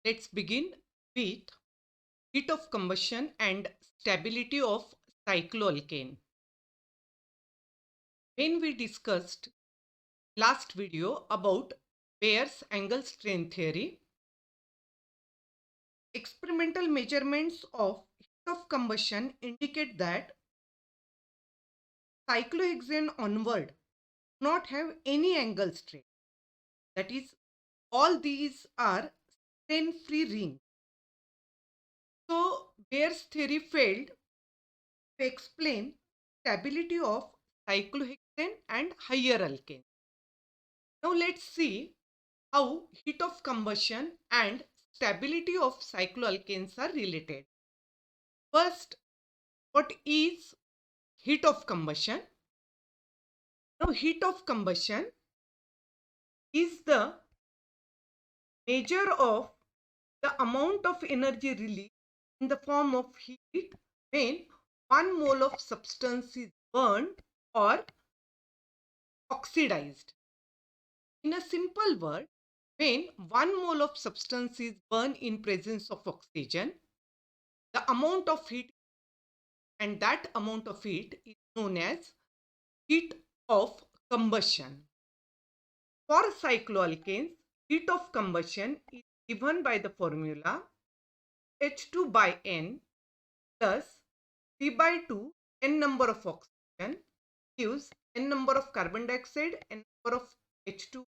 Let's begin with heat of combustion and stability of cycloalkane. When we discussed last video about Bayer's angle strain theory, experimental measurements of heat of combustion indicate that cyclohexane onward do not have any angle strain. That is, all these are strain-free rings. So Bayer's theory failed to explain stability of cyclohexane and higher alkane. Now let's see how heat of combustion and stability of cycloalkanes are related. First, what is heat of combustion? Now heat of combustion is the measure of the amount of energy released in the form of heat when 1 mole of substance is burned or oxidized. In a simple word, when 1 mole of substance is burned in presence of oxygen, the amount of heat and that amount of heat is known as heat of combustion. For cycloalkanes, heat of combustion is given by the formula H2 by N plus 3 by 2 N number of oxygen gives N number of carbon dioxide, N number of H2,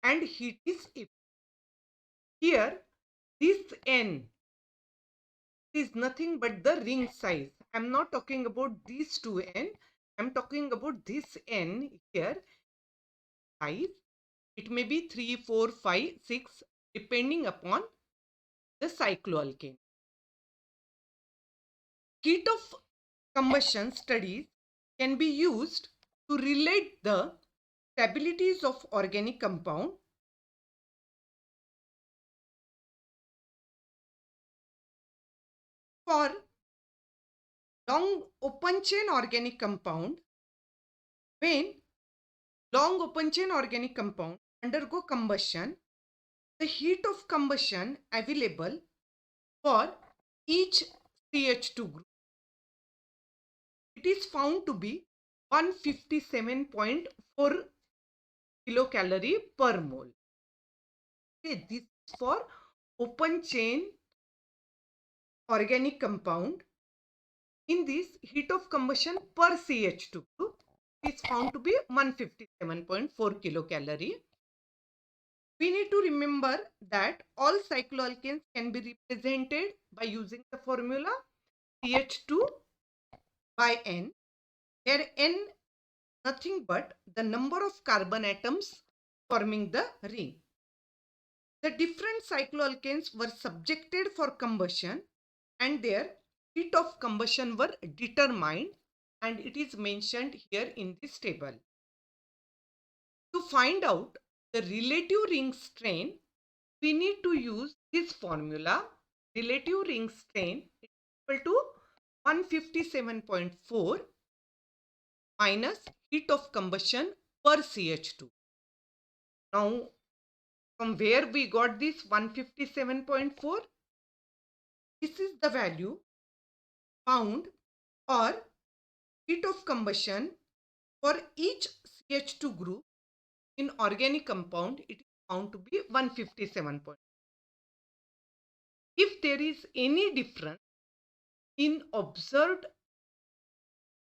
and heat is E. Here, this N is nothing but the ring size. I am not talking about these two N. I am talking about this N here size. It may be 3, 4, 5, 6 depending upon the cycloalkane. Heat of combustion studies can be used to relate the stabilities of organic compound for long open chain organic compound. When long open chain organic compound undergo combustion, the heat of combustion available for each CH2 group, it is found to be 157.4 kilocalorie per mole. Okay, this is for open chain organic compound. In this, heat of combustion per CH2 group is found to be 157.4 kilocalorie. We need to remember that all cycloalkanes can be represented by using the formula CH2 by N, where N nothing but the number of carbon atoms forming the ring. The different cycloalkanes were subjected for combustion and their heat of combustion were determined, and it is mentioned here in this table. To find out the relative ring strain, we need to use this formula. Relative ring strain is equal to 157.4 minus heat of combustion per CH2. Now, from where we got this 157.4? This is the value found, or heat of combustion for each CH2 group in organic compound. It is found to be 157. If there is any difference in observed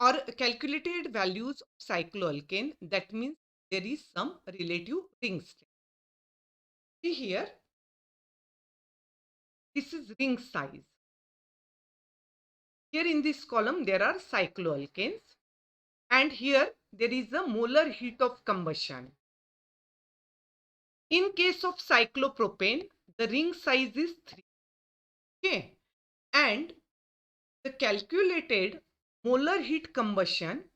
or calculated values of cycloalkane, that means there is some relative ring strain. See here, this is ring size. Here in this column there are cycloalkanes, and here there is a molar heat of combustion. In case of cyclopropane, the ring size is 3. Okay, and the calculated molar heat combustion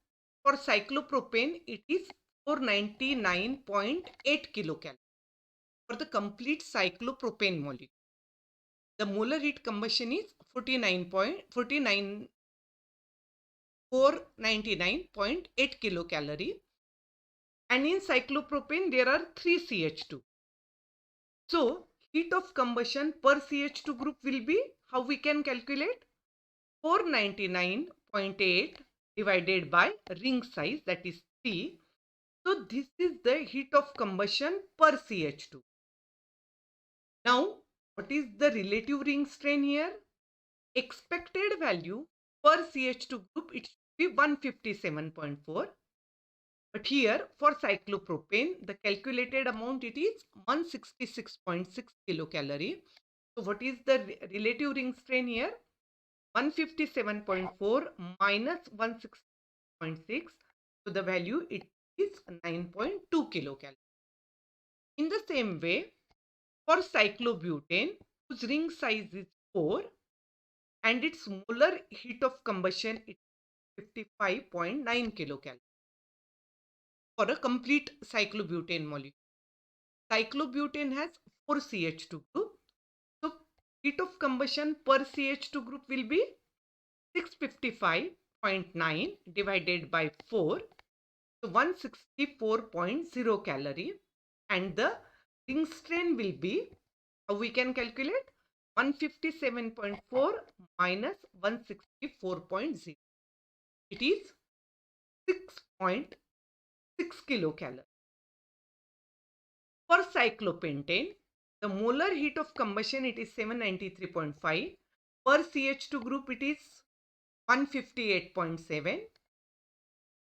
for cyclopropane, it is 499.8 kilocalorie for the complete cyclopropane molecule. The molar heat combustion is 499.8 kilocalorie, and in cyclopropane there are 3 CH2. So heat of combustion per CH2 group will be, how we can calculate? 499.8 divided by ring size, that is 3. So this is the heat of combustion per CH2. Now, what is the relative ring strain here? Expected value per CH2 group, it should be 157.4. But here for cyclopropane, the calculated amount, it is 166.6 kilocalorie. So what is the relative ring strain here? 157.4 minus 160.6. So the value, it is 9.2 kilocalorie. In the same way, for cyclobutane, whose ring size is 4 and its molar heat of combustion is 55.9 kilocalorie for a complete cyclobutane molecule. Cyclobutane has 4 CH2 group. So heat of combustion per CH2 group will be 655.9 divided by 4. So 164.0 calorie. And the ring strain will be, how we can calculate? 157.4 minus 164.0. It is 6.6 kilocalorie. For cyclopentane, the molar heat of combustion, it is 793.5. Per CH2 group, it is 158.7.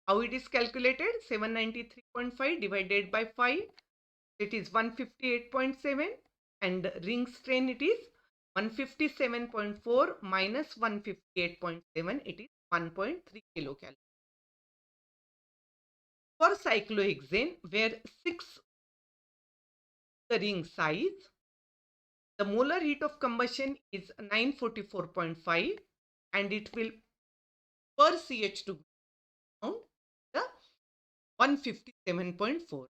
How it is calculated? 793.5 divided by 5. It is 158.7. And ring strain, it is 157.4 minus 158.7. It is 1.3 kilocalorie. For cyclohexane, where 6 the ring size, the molar heat of combustion is 944.5 and it will per CH2 count the 157.4. So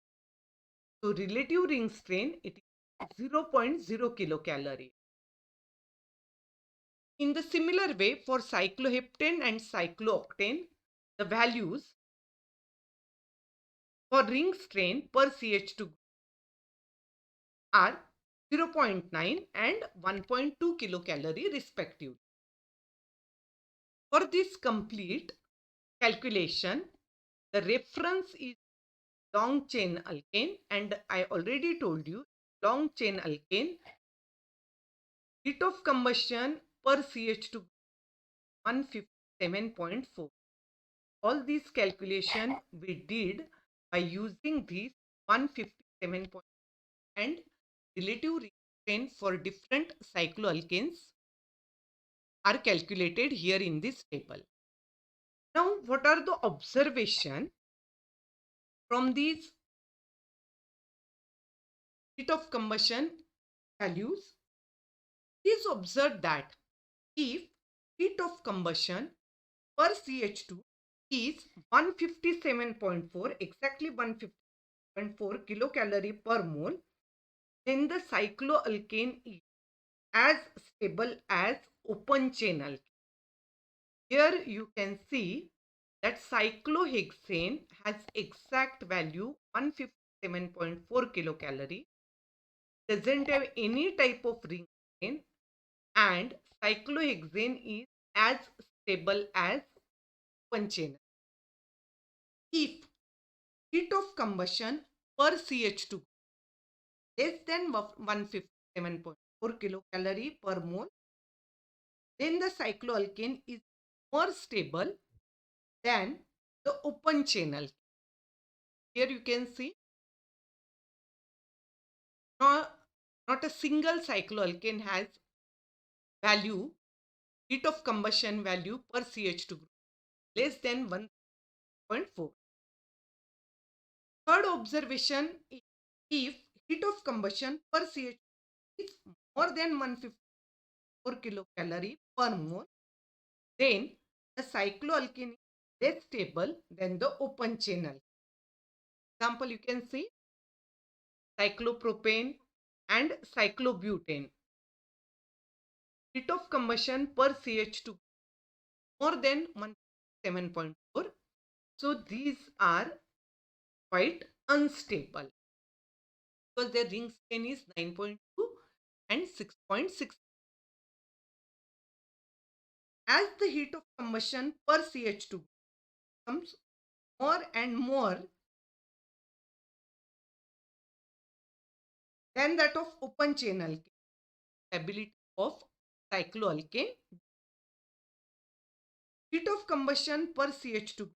relative ring strain, it is 0.0 kilocalorie. In the similar way, for cycloheptane and cyclooctane, the values for ring strain per CH2 are 0.9 and 1.2 kilocalorie respectively. For this complete calculation, the reference is long chain alkane, and I already told you long chain alkane heat of combustion per CH2 157.4. All these calculation we did by using these 157 and relative strain for different cycloalkanes are calculated here in this table. Now, what are the observation from these heat of combustion values? Please observe that if heat of combustion per CH2 is 157.4, exactly 157.4 kilocalorie per mole, then the cycloalkane is as stable as open chain alkane. Here you can see that cyclohexane has exact value 157.4 kilocalorie, doesn't have any type of ring chain, and cyclohexane is as stable as open chain. If heat of combustion per CH2 less than 157.4 kilocalorie per mole, then the cycloalkane is more stable than the open chain alkane. Here you can see not a single cycloalkane has value, heat of combustion value per CH2 group less than 1.4. Third observation, if heat of combustion per CH2 is more than 154 kilocalorie per mole, then the cycloalkane is less stable than the open chain alkane. Example, you can see cyclopropane and cyclobutane. Heat of combustion per CH2 more than 107.4. So these are quite unstable because their ring strain is 9.2 and 6.6. As the heat of combustion per CH2 becomes more and more than that of open chain alkane, stability of cycloalkane. Heat of combustion per CH2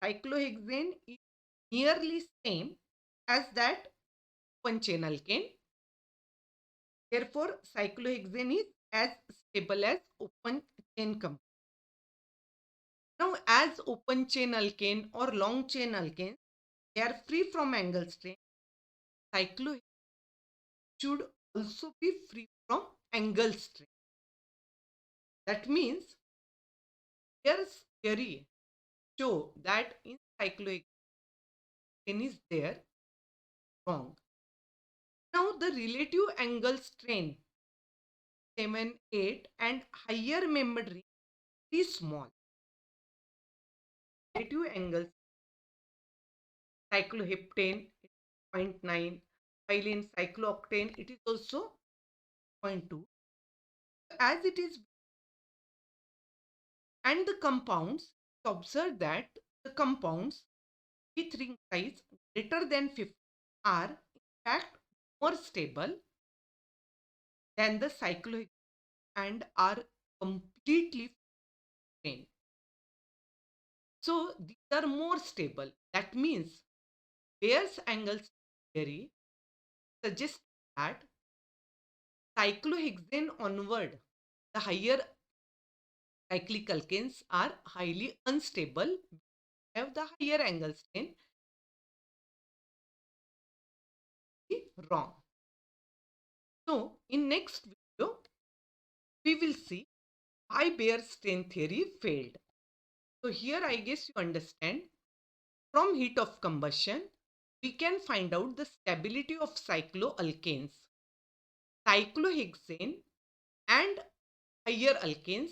cyclohexane is nearly same as that open chain alkane. Therefore, cyclohexane is as stable as open chain compound. Now, as open chain alkane or long chain alkane, they are free from angle strain. Cyclohexane should also be free from angle strain. That means Bayer's theory show that in cyclohexane is there wrong. Now, the relative angle strain 7, 8 and higher membered ring is small. Relative angles cycloheptane 0.9, while in cyclooctane it is also 0.2. As it is, and the compounds, observe that the compounds with ring size greater than 50 are in fact more stable than the cyclohexane and are completely plain. So these are more stable. That means Bayer's angle theory suggests that cyclohexane onward, the higher cyclic alkanes are highly unstable, have the higher angle strain. Wrong. So in next video, we will see why Bayer's strain theory failed. So here I guess you understand. From heat of combustion, we can find out the stability of cycloalkanes. Cyclohexane and higher alkanes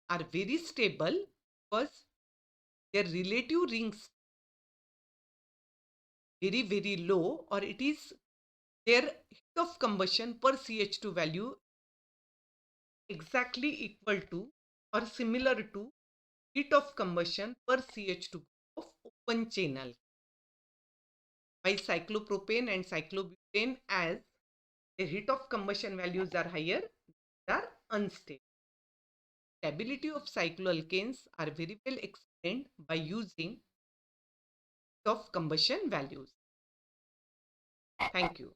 are very stable because their relative rings very low, or it is their heat of combustion per CH2 value exactly equal to or similar to heat of combustion per CH2 of open chain alkane. While cyclopropane and cyclobutane, as the heat of combustion values are higher, they are unstable. Stability of cycloalkanes are very well explained by using heat of combustion values. Thank you.